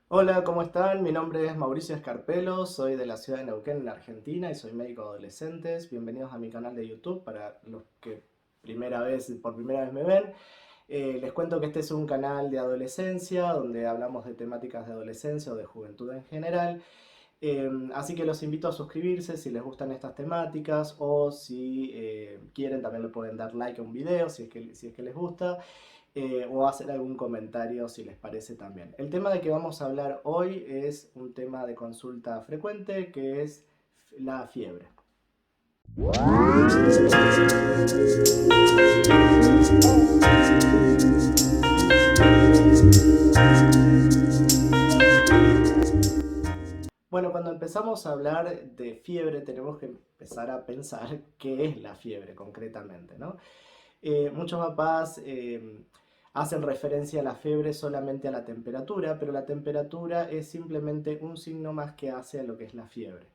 Hola, ¿cómo están? Mi nombre es Mauricio Escarpelo, soy de la ciudad de Neuquén, en Argentina, y soy médico de adolescentes. Bienvenidos a mi canal de YouTube para los que por primera vez me ven. Les cuento que este es un canal de adolescencia, donde hablamos de temáticas de adolescencia o de juventud en general. Así que los invito a suscribirse si les gustan estas temáticas o si quieren también le pueden dar like a un video si es que les gusta o hacer algún comentario si les parece también. El tema de que vamos a hablar hoy es un tema de consulta frecuente que es la fiebre. Bueno, cuando empezamos a hablar de fiebre tenemos que empezar a pensar qué es la fiebre concretamente, ¿no? Muchos papás hacen referencia a la fiebre solamente a la temperatura, pero la temperatura es simplemente un signo más que hace a lo que es la fiebre.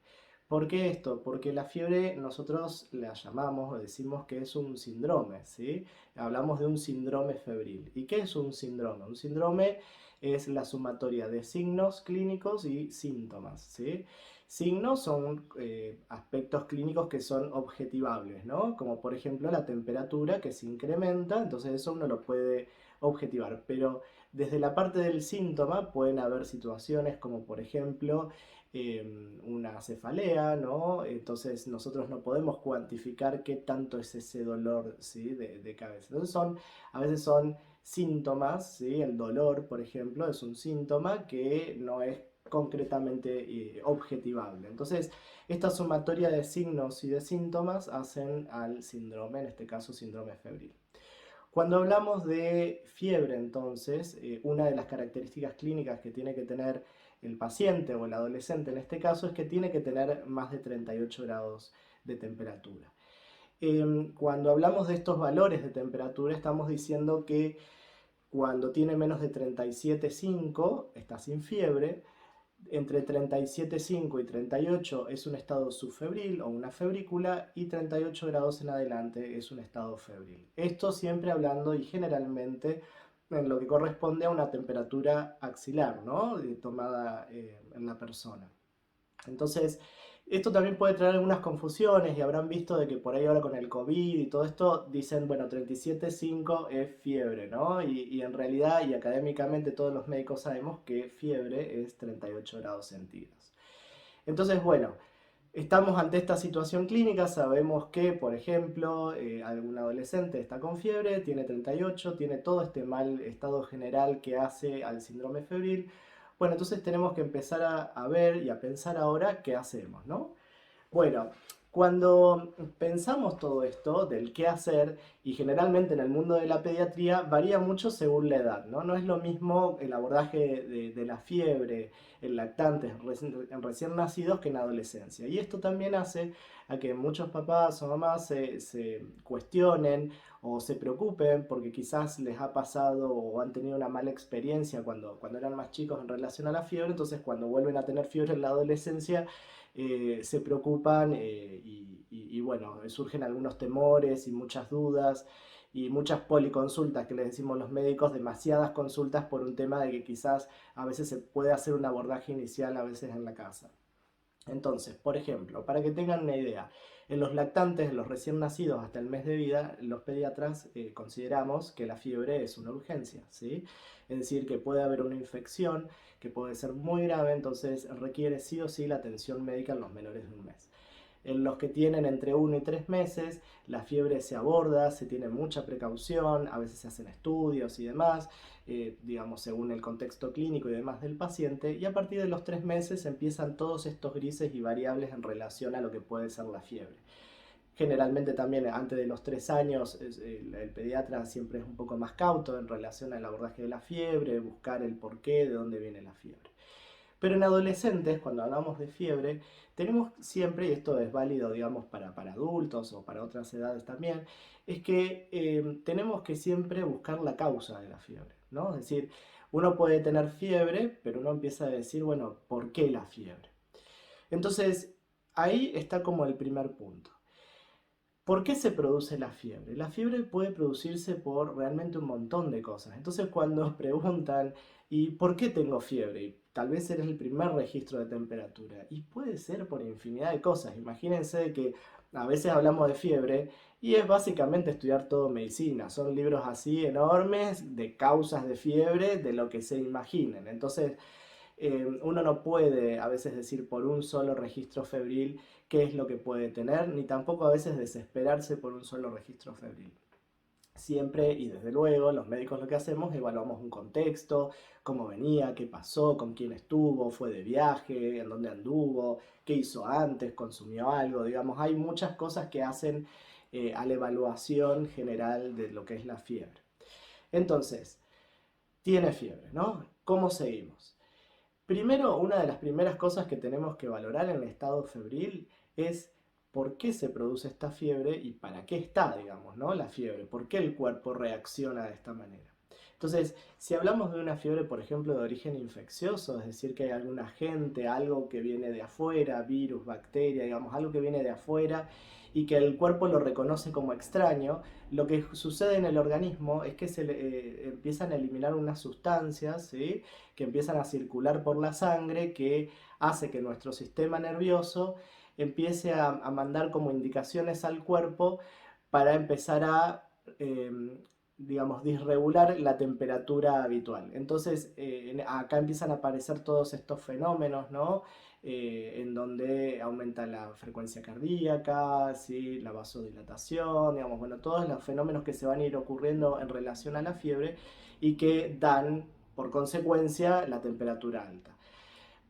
¿Por qué esto? Porque la fiebre nosotros la llamamos o decimos que es un síndrome, ¿sí? Hablamos de un síndrome febril. ¿Y qué es un síndrome? Un síndrome es la sumatoria de signos clínicos y síntomas, ¿sí? Signos son aspectos clínicos que son objetivables, ¿no? Como por ejemplo la temperatura que se incrementa, entonces eso uno lo puede objetivar. Pero desde la parte del síntoma pueden haber situaciones como por ejemplo una cefalea, ¿no? Entonces nosotros no podemos cuantificar qué tanto es ese dolor, ¿sí? de cabeza. Entonces a veces son síntomas, ¿sí? El dolor, por ejemplo, es un síntoma que no es concretamente objetivable. Entonces, esta sumatoria de signos y de síntomas hacen al síndrome, en este caso síndrome febril. Cuando hablamos de fiebre, entonces, una de las características clínicas que tiene que tener el paciente o el adolescente en este caso es que tiene que tener más de 38 grados de temperatura. Cuando hablamos de estos valores de temperatura, estamos diciendo que cuando tiene menos de 37,5 está sin fiebre, entre 37,5 y 38 es un estado subfebril o una febrícula y 38 grados en adelante es un estado febril. Esto siempre hablando y generalmente en lo que corresponde a una temperatura axilar, ¿no? Tomada en la persona. Entonces, esto también puede traer algunas confusiones y habrán visto de que por ahí ahora con el COVID y todo esto dicen, bueno, 37,5 es fiebre, ¿no? Y en realidad y académicamente todos los médicos sabemos que fiebre es 38 grados centígrados. Entonces, bueno, estamos ante esta situación clínica, sabemos que, por ejemplo, algún adolescente está con fiebre, tiene 38, tiene todo este mal estado general que hace al síndrome febril. Bueno, entonces tenemos que empezar a ver y a pensar ahora qué hacemos, ¿no? Bueno, cuando pensamos todo esto del qué hacer, y generalmente en el mundo de la pediatría varía mucho según la edad, ¿no? No es lo mismo el abordaje de la fiebre en lactantes, en recién nacidos que en adolescencia. Y esto también hace a que muchos papás o mamás se cuestionen o se preocupen porque quizás les ha pasado o han tenido una mala experiencia cuando eran más chicos en relación a la fiebre, entonces cuando vuelven a tener fiebre en la adolescencia se preocupan y bueno, surgen algunos temores y muchas dudas y muchas policonsultas que les decimos los médicos, demasiadas consultas por un tema de que quizás a veces se puede hacer un abordaje inicial a veces en la casa. Entonces, por ejemplo, para que tengan una idea, en los lactantes, en los recién nacidos hasta el mes de vida, los pediatras consideramos que la fiebre es una urgencia, ¿sí? Es decir, que puede haber una infección que puede ser muy grave, entonces requiere sí o sí la atención médica en los menores de un mes. En los que tienen entre 1 y 3 meses, la fiebre se aborda, se tiene mucha precaución, a veces se hacen estudios y demás, digamos, según el contexto clínico y demás del paciente, y a partir de los 3 meses empiezan todos estos grises y variables en relación a lo que puede ser la fiebre. Generalmente también antes de los 3 años el pediatra siempre es un poco más cauto en relación al abordaje de la fiebre, buscar el porqué, de dónde viene la fiebre. Pero en adolescentes, cuando hablamos de fiebre, tenemos siempre, y esto es válido, digamos, para adultos o para otras edades también, es que tenemos que siempre buscar la causa de la fiebre, ¿no? Es decir, uno puede tener fiebre, pero uno empieza a decir, bueno, ¿por qué la fiebre? Entonces, ahí está como el primer punto. ¿Por qué se produce la fiebre? La fiebre puede producirse por realmente un montón de cosas. Entonces cuando preguntan, ¿y por qué tengo fiebre? tal vez eres el primer registro de temperatura y puede ser por infinidad de cosas. Imagínense que a veces hablamos de fiebre y es básicamente estudiar todo medicina. Son libros así enormes de causas de fiebre, de lo que se imaginen. Entonces, uno no puede a veces decir por un solo registro febril qué es lo que puede tener, ni tampoco a veces desesperarse por un solo registro febril. Siempre y desde luego los médicos lo que hacemos, evaluamos un contexto, cómo venía, qué pasó, con quién estuvo, fue de viaje, en dónde anduvo, qué hizo antes, consumió algo, digamos, hay muchas cosas que hacen a la evaluación general de lo que es la fiebre. Entonces, tiene fiebre, ¿no? ¿Cómo seguimos? Primero, una de las primeras cosas que tenemos que valorar en el estado febril es por qué se produce esta fiebre y para qué está, digamos, ¿no? La fiebre, por qué el cuerpo reacciona de esta manera. Entonces, si hablamos de una fiebre, por ejemplo, de origen infeccioso, es decir, que hay algún agente, algo que viene de afuera, virus, bacteria, digamos, algo que viene de afuera y que el cuerpo lo reconoce como extraño, lo que sucede en el organismo es que se empiezan a eliminar unas sustancias, ¿sí? Que empiezan a circular por la sangre, que hace que nuestro sistema nervioso empiece a mandar como indicaciones al cuerpo para empezar a, digamos, disregular la temperatura habitual. Entonces, acá empiezan a aparecer todos estos fenómenos, ¿no? En donde aumenta la frecuencia cardíaca, ¿sí? La vasodilatación, digamos, bueno, todos los fenómenos que se van a ir ocurriendo en relación a la fiebre y que dan, por consecuencia, la temperatura alta.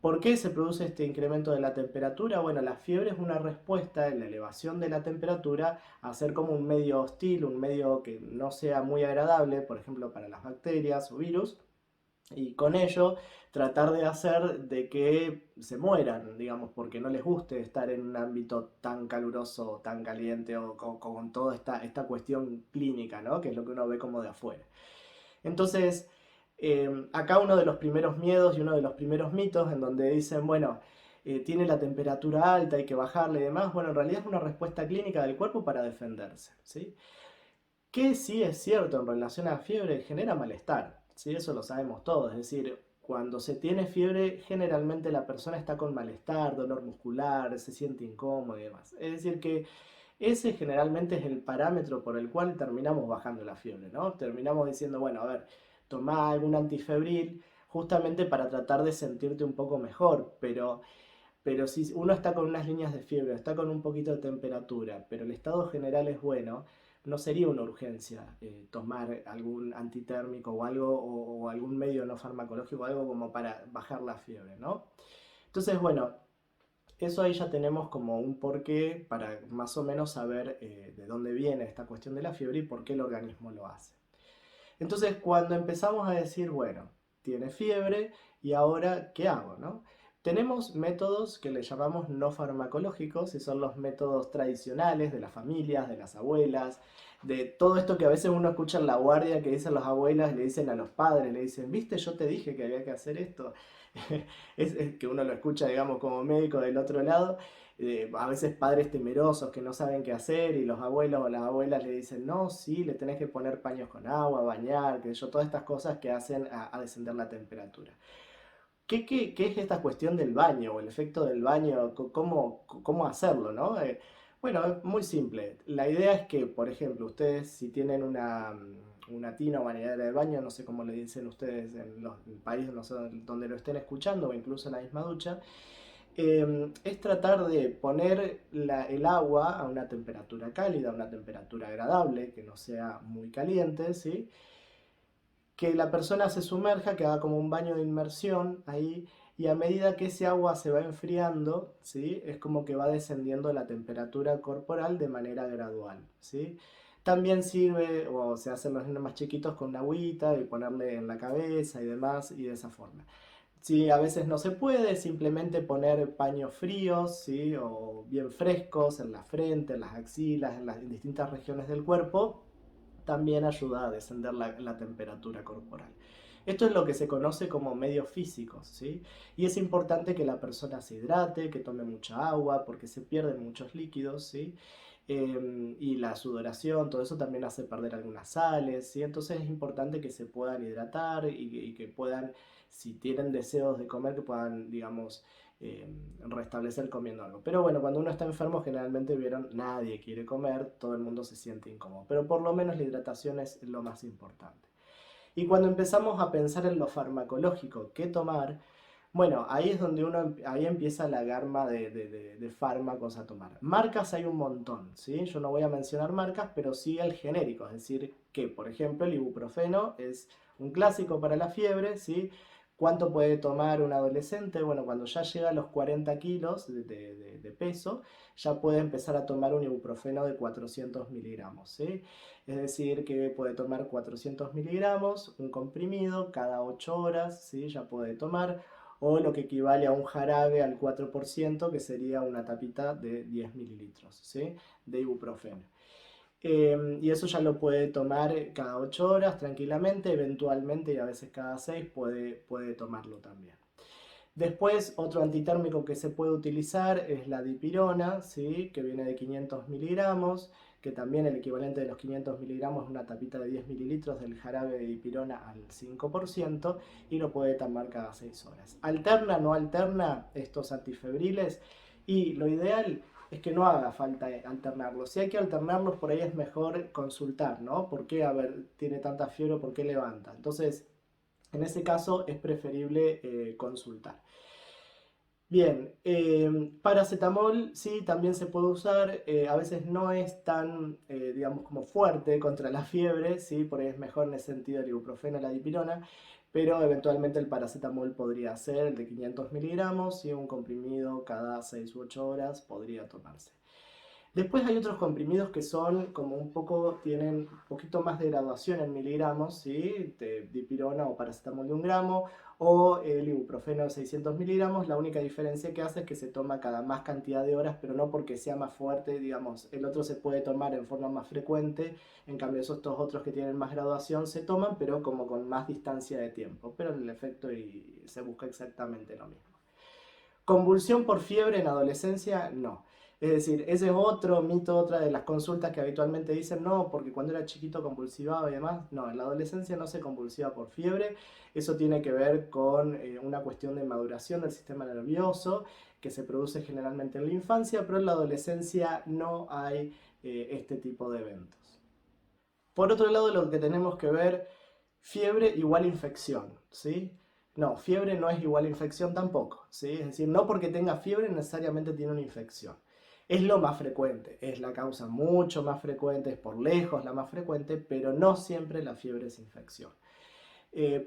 ¿Por qué se produce este incremento de la temperatura? Bueno, la fiebre es una respuesta en la elevación de la temperatura a ser como un medio hostil, un medio que no sea muy agradable, por ejemplo, para las bacterias o virus, y con ello tratar de hacer de que se mueran, digamos, porque no les guste estar en un ámbito tan caluroso, tan caliente o con toda esta cuestión clínica, ¿no? Que es lo que uno ve como de afuera. Entonces, acá uno de los primeros miedos y uno de los primeros mitos en donde dicen, bueno, tiene la temperatura alta, hay que bajarle y demás, bueno, en realidad es una respuesta clínica del cuerpo para defenderse, ¿sí? Que sí es cierto en relación a la fiebre, genera malestar, ¿sí? Eso lo sabemos todos, es decir, cuando se tiene fiebre, generalmente la persona está con malestar, dolor muscular, se siente incómodo y demás. Es decir, que ese generalmente es el parámetro por el cual terminamos bajando la fiebre, ¿no? Terminamos diciendo, bueno, a ver, tomá algún antifebril justamente para tratar de sentirte un poco mejor, pero si uno está con unas líneas de fiebre, está con un poquito de temperatura, pero el estado general es bueno, no sería una urgencia tomar algún antitérmico o algo, o algún medio no farmacológico, algo como para bajar la fiebre, ¿no? Entonces, bueno, eso ahí ya tenemos como un porqué para más o menos saber de dónde viene esta cuestión de la fiebre y por qué el organismo lo hace. Entonces, cuando empezamos a decir, bueno, tiene fiebre y ahora, ¿qué hago, no? Tenemos métodos que le llamamos no farmacológicos y son los métodos tradicionales de las familias, de las abuelas, de todo esto que a veces uno escucha en la guardia que dicen las abuelas, le dicen a los padres, le dicen, viste, yo te dije que había que hacer esto. Es que uno lo escucha, digamos, como médico del otro lado, a veces padres temerosos que no saben qué hacer y los abuelos o las abuelas le dicen, no, sí, le tenés que poner paños con agua, bañar, que yo, todas estas cosas que hacen a descender la temperatura. ¿Qué es esta cuestión del baño o el efecto del baño? ¿Cómo hacerlo, no? Bueno, es muy simple. La idea es que, por ejemplo, ustedes si tienen una tina o bañadera de baño, no sé cómo le dicen ustedes en el país no sé, donde lo estén escuchando o incluso en la misma ducha, es tratar de poner el agua a una temperatura cálida, a una temperatura agradable, que no sea muy caliente, ¿sí? Que la persona se sumerja, que haga como un baño de inmersión ahí, y a medida que ese agua se va enfriando, ¿sí? Es como que va descendiendo la temperatura corporal de manera gradual, ¿sí? También sirve, o se hacen los niños más chiquitos con una agüita y ponerle en la cabeza y demás, y de esa forma. Si a veces no se puede, simplemente poner paños fríos, ¿sí? O bien frescos en la frente, en las axilas, en las distintas regiones del cuerpo, también ayuda a descender la temperatura corporal. Esto es lo que se conoce como medios físicos, ¿sí? Y es importante que la persona se hidrate, que tome mucha agua, porque se pierden muchos líquidos, ¿sí? Y la sudoración, todo eso también hace perder algunas sales, ¿sí? Entonces es importante que se puedan hidratar y que puedan si tienen deseos de comer, que puedan, digamos, restablecer comiendo algo. Pero bueno, cuando uno está enfermo, generalmente vieron, nadie quiere comer, todo el mundo se siente incómodo. Pero por lo menos la hidratación es lo más importante. Y cuando empezamos a pensar en lo farmacológico, qué tomar, bueno, ahí es donde ahí empieza la gama de fármacos a tomar. Marcas hay un montón, ¿sí? Yo no voy a mencionar marcas, pero sí el genérico, es decir, que por ejemplo el ibuprofeno es un clásico para la fiebre, ¿sí? ¿Cuánto puede tomar un adolescente? Bueno, cuando ya llega a los 40 kilos de peso, ya puede empezar a tomar un ibuprofeno de 400 miligramos, ¿sí? Es decir, que puede tomar 400 miligramos, un comprimido, cada 8 horas, ¿sí? Ya puede tomar, o lo que equivale a un jarabe al 4%, que sería una tapita de 10 mililitros, ¿sí? De ibuprofeno. Y eso ya lo puede tomar cada 8 horas tranquilamente, eventualmente y a veces cada 6 puede tomarlo también. Después, otro antitérmico que se puede utilizar es la dipirona, ¿sí? Que viene de 500 miligramos, que también el equivalente de los 500 miligramos es una tapita de 10 mililitros del jarabe de dipirona al 5%, y lo puede tomar cada 6 horas. ¿Alterna o no alterna estos antifebriles? Y lo ideal es que no haga falta alternarlos. Si hay que alternarlos, por ahí es mejor consultar, ¿no? ¿Por qué, a ver, tiene tanta fiebre? ¿Por qué levanta? Entonces, en ese caso es preferible consultar. Bien, paracetamol sí, también se puede usar, a veces no es tan, digamos, como fuerte contra la fiebre, sí, por ahí es mejor en ese sentido el ibuprofeno, la dipirona, pero eventualmente el paracetamol podría ser el de 500 miligramos y un comprimido cada 6 u 8 horas podría tomarse. Después hay otros comprimidos que son como un poco, tienen un poquito más de graduación en miligramos, ¿sí? De dipirona o paracetamol de 1 gramo, o el ibuprofeno de 600 miligramos. La única diferencia que hace es que se toma cada más cantidad de horas, pero no porque sea más fuerte, digamos, el otro se puede tomar en forma más frecuente, en cambio estos otros que tienen más graduación se toman, pero como con más distancia de tiempo, pero el efecto se busca exactamente lo mismo. Convulsión por fiebre en adolescencia, no. Es decir, ese es otro mito, otra de las consultas que habitualmente dicen, no, porque cuando era chiquito convulsivaba y demás. No, en la adolescencia no se convulsiva por fiebre. Eso tiene que ver con una cuestión de maduración del sistema nervioso que se produce generalmente en la infancia, pero en la adolescencia no hay este tipo de eventos. Por otro lado, lo que tenemos que ver, fiebre igual infección, ¿sí? No, fiebre no es igual a infección tampoco, ¿sí? Es decir, no porque tenga fiebre necesariamente tiene una infección. Es lo más frecuente, es la causa mucho más frecuente, es por lejos la más frecuente, pero no siempre la fiebre es infección.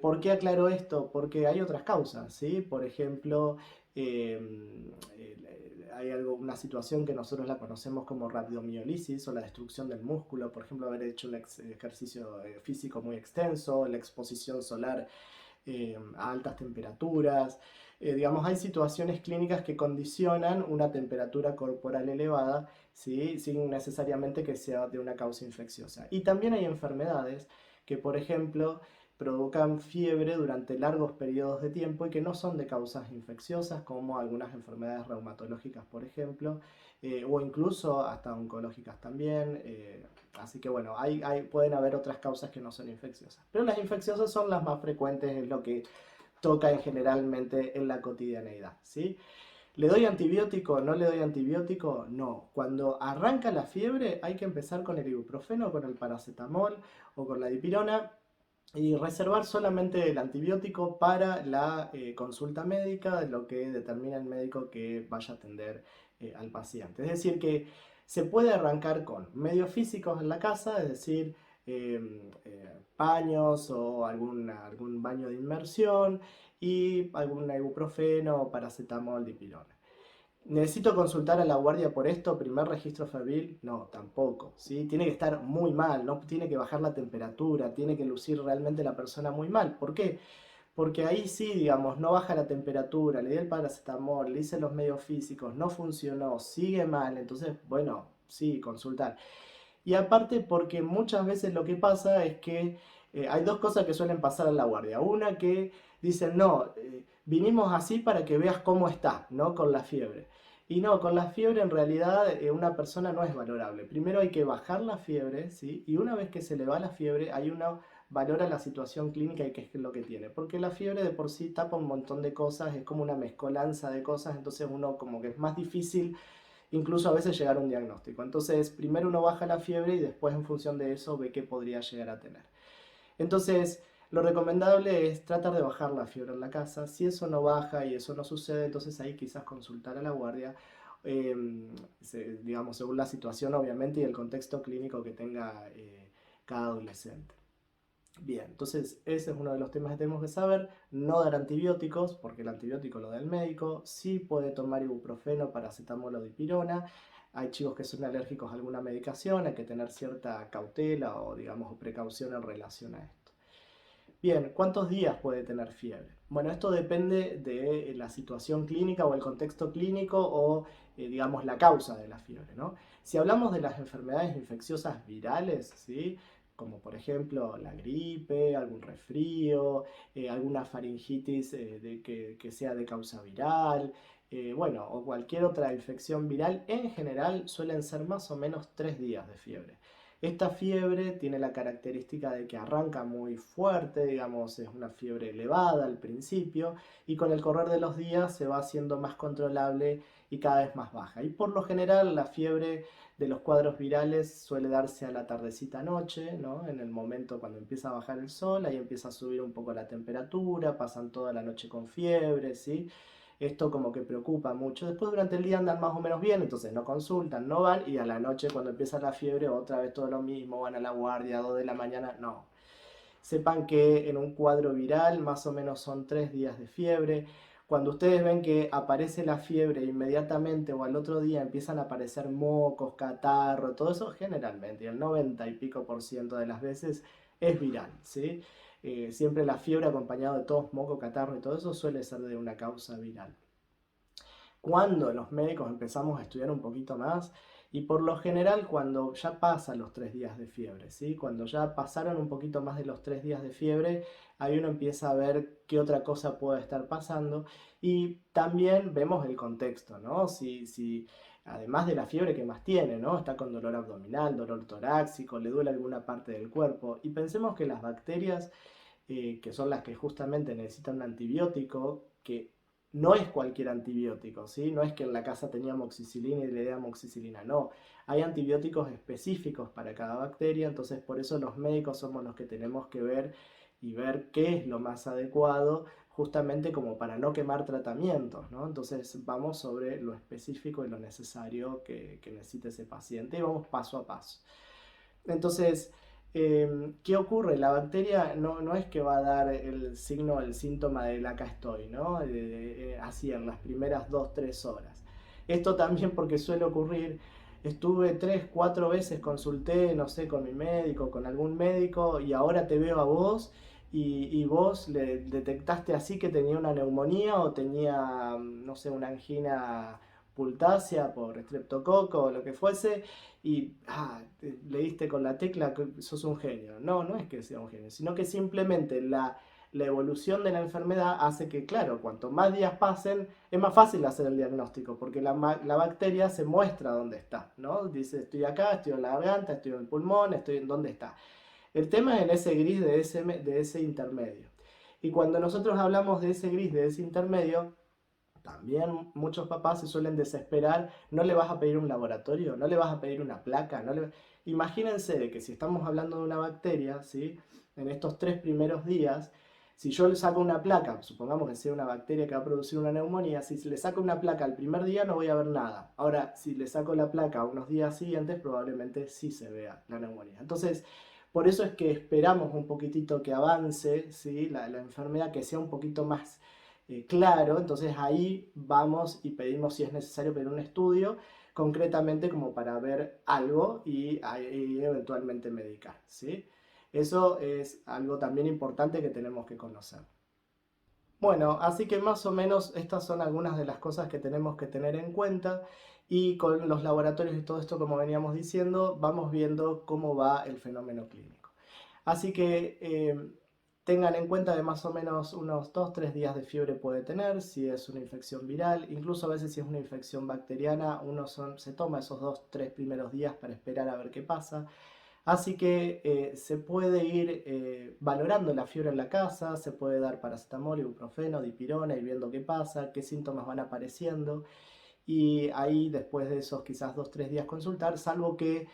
¿Por qué aclaro esto? Porque hay otras causas, ¿sí? Por ejemplo, hay una situación que nosotros la conocemos como rabdomiolisis o la destrucción del músculo, por ejemplo, haber hecho un ejercicio físico muy extenso, la exposición solar a altas temperaturas. Digamos, hay situaciones clínicas que condicionan una temperatura corporal elevada, ¿sí? Sin necesariamente que sea de una causa infecciosa. Y también hay enfermedades que, por ejemplo, provocan fiebre durante largos periodos de tiempo y que no son de causas infecciosas, como algunas enfermedades reumatológicas, por ejemplo, o incluso hasta oncológicas también. Así que bueno, pueden haber otras causas que no son infecciosas. Pero las infecciosas son las más frecuentes, es lo que toca generalmente en la cotidianeidad, ¿sí? ¿Le doy antibiótico? ¿No le doy antibiótico? No. Cuando arranca la fiebre hay que empezar con el ibuprofeno, con el paracetamol o con la dipirona y reservar solamente el antibiótico para la consulta médica, de lo que determina el médico que vaya a atender al paciente. Es decir, que se puede arrancar con medios físicos en la casa, es decir, paños o algún baño de inmersión y algún ibuprofeno, paracetamol, dipirona. ¿Necesito consultar a la guardia por esto? ¿Primer registro febril? No, tampoco, ¿sí? Tiene que estar muy mal, no tiene que bajar la temperatura, tiene que lucir realmente la persona muy mal. ¿Por qué? Porque ahí sí, digamos, no baja la temperatura, le di el paracetamol, le hice los medios físicos, no funcionó, sigue mal, entonces, bueno, sí, consultar. Y aparte porque muchas veces lo que pasa es que hay dos cosas que suelen pasar en la guardia. Una que dicen, no, vinimos así para que veas cómo está, ¿no? Con la fiebre. Y no, con la fiebre en realidad una persona no es valorable. Primero hay que bajar la fiebre, ¿sí? Y una vez que se le va la fiebre hay una valora la situación clínica y qué es lo que tiene. Porque la fiebre de por sí tapa un montón de cosas, es como una mezcolanza de cosas, entonces uno como que es más difícil incluso a veces llegar a un diagnóstico. Entonces, primero uno baja la fiebre y después en función de eso ve qué podría llegar a tener. Entonces, lo recomendable es tratar de bajar la fiebre en la casa. Si eso no baja y eso no sucede, entonces ahí quizás consultar a la guardia, eh, digamos, según la situación obviamente y el contexto clínico que tenga cada adolescente. Bien, entonces ese es uno de los temas que tenemos que saber. No dar antibióticos, porque el antibiótico lo da el médico. Sí puede tomar ibuprofeno, paracetamol o dipirona. Hay chicos que son alérgicos a alguna medicación, hay que tener cierta cautela o digamos precaución en relación a esto. Bien, ¿cuántos días puede tener fiebre? Bueno, esto depende de la situación clínica o el contexto clínico o, digamos, la causa de la fiebre, ¿no? Si hablamos de las enfermedades infecciosas virales, ¿sí? Como por ejemplo la gripe, algún resfrío, alguna faringitis que sea de causa viral, bueno, o cualquier otra infección viral, en general suelen ser más o menos 3 días de fiebre. Esta fiebre tiene la característica de que arranca muy fuerte, digamos, es una fiebre elevada al principio y con el correr de los días se va haciendo más controlable y cada vez más baja. Y por lo general la fiebre de los cuadros virales suele darse a la tardecita noche, ¿no? En el momento cuando empieza a bajar el sol, ahí empieza a subir un poco la temperatura, pasan toda la noche con fiebre, ¿sí? Esto como que preocupa mucho. Después durante el día andan más o menos bien, entonces no consultan, no van y a la noche cuando empieza la fiebre otra vez todo lo mismo, van a la guardia a 2 de la mañana, no. Sepan que en un cuadro viral más o menos son 3 días de fiebre. Cuando ustedes ven que aparece la fiebre inmediatamente o al otro día empiezan a aparecer mocos, catarro, todo eso generalmente, el 90 y pico por ciento de las veces es viral, ¿sí? Siempre la fiebre acompañada de tos, moco, catarro y todo eso suele ser de una causa viral. Cuando los médicos empezamos a estudiar un poquito más, y por lo general cuando ya pasan los 3 días de fiebre, ¿sí? Cuando ya pasaron un poquito más de los 3 días de fiebre, ahí uno empieza a ver qué otra cosa puede estar pasando y también vemos el contexto, ¿no? Si además de la fiebre que más tiene, ¿no? Está con dolor abdominal, dolor torácico, le duele alguna parte del cuerpo y pensemos que las bacterias que son las que justamente necesitan un antibiótico, que no es cualquier antibiótico, ¿sí? No es que en la casa tenía amoxicilina y le dé amoxicilina, no. Hay antibióticos específicos para cada bacteria, entonces por eso los médicos somos los que tenemos que ver y ver qué es lo más adecuado, justamente como para no quemar tratamientos, ¿no? Entonces vamos sobre lo específico y lo necesario que necesite ese paciente y vamos paso a paso. Entonces, ¿qué ocurre? La bacteria no es que va a dar el signo, el síntoma del acá estoy, ¿no? Así en las primeras 2, 3 horas. Esto también porque suele ocurrir, estuve 3, 4 veces, consulté, no sé, con mi médico, con algún médico, y ahora te veo a vos y vos le detectaste así que tenía una neumonía o tenía, no sé, una angina pultácea por estreptococo o lo que fuese y le diste con la tecla que sos un genio. No, no es que sea un genio, sino que simplemente la evolución de la enfermedad hace que, claro, cuanto más días pasen, es más fácil hacer el diagnóstico, porque la bacteria se muestra dónde está, ¿no? Dice, estoy acá, estoy en la garganta, estoy en el pulmón, estoy en dónde está. El tema es en ese gris de ese intermedio. Y cuando nosotros hablamos de ese gris, de ese intermedio, también muchos papás se suelen desesperar, no le vas a pedir un laboratorio, no le vas a pedir una placa, Imagínense de que si estamos hablando de una bacteria, ¿sí? En estos 3 primeros días, si yo le saco una placa, supongamos que sea una bacteria que va a producir una neumonía, si le saco una placa el primer día no voy a ver nada. Ahora, si le saco la placa unos días siguientes, probablemente sí se vea la neumonía. Entonces, por eso es que esperamos un poquitito que avance, ¿sí? La enfermedad, que sea un poquito más claro, entonces ahí vamos y pedimos si es necesario pedir un estudio concretamente como para ver algo y eventualmente medicar, ¿sí? Eso es algo también importante que tenemos que conocer. Bueno, así que más o menos estas son algunas de las cosas que tenemos que tener en cuenta y con los laboratorios y todo esto, como veníamos diciendo, vamos viendo cómo va el fenómeno clínico. Así que tengan en cuenta que más o menos unos 2-3 días de fiebre puede tener si es una infección viral, incluso a veces si es una infección bacteriana, se toma esos 2-3 primeros días para esperar a ver qué pasa. Así que se puede ir valorando la fiebre en la casa, se puede dar paracetamol, ibuprofeno, dipirona, ir viendo qué pasa, qué síntomas van apareciendo y ahí después de esos quizás 2 o 3 días consultar, salvo que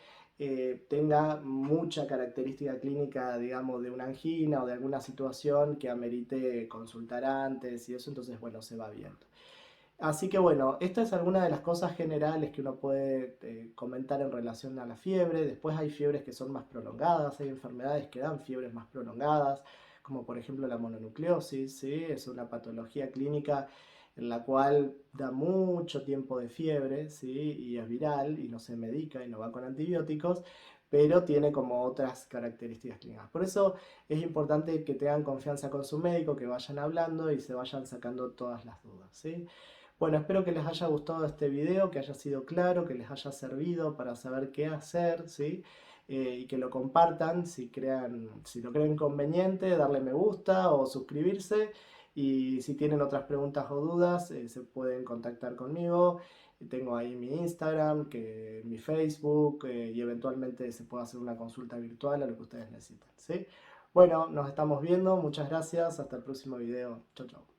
tenga mucha característica clínica, digamos, de una angina o de alguna situación que amerite consultar antes y eso, entonces bueno, se va viendo. Así que bueno, esta es alguna de las cosas generales que uno puede comentar en relación a la fiebre. Después hay fiebres que son más prolongadas, hay enfermedades que dan fiebres más prolongadas, como por ejemplo la mononucleosis, ¿sí? Es una patología clínica en la cual da mucho tiempo de fiebre, ¿sí? Y es viral y no se medica y no va con antibióticos, pero tiene como otras características clínicas. Por eso es importante que tengan confianza con su médico, que vayan hablando y se vayan sacando todas las dudas, ¿sí? Bueno, espero que les haya gustado este video, que haya sido claro, que les haya servido para saber qué hacer, ¿sí? Y que lo compartan si lo creen conveniente, darle me gusta o suscribirse. Y si tienen otras preguntas o dudas, se pueden contactar conmigo. Tengo ahí mi Instagram, mi Facebook y eventualmente se puede hacer una consulta virtual a lo que ustedes necesiten, ¿sí? Bueno, nos estamos viendo. Muchas gracias. Hasta el próximo video. Chau, chau.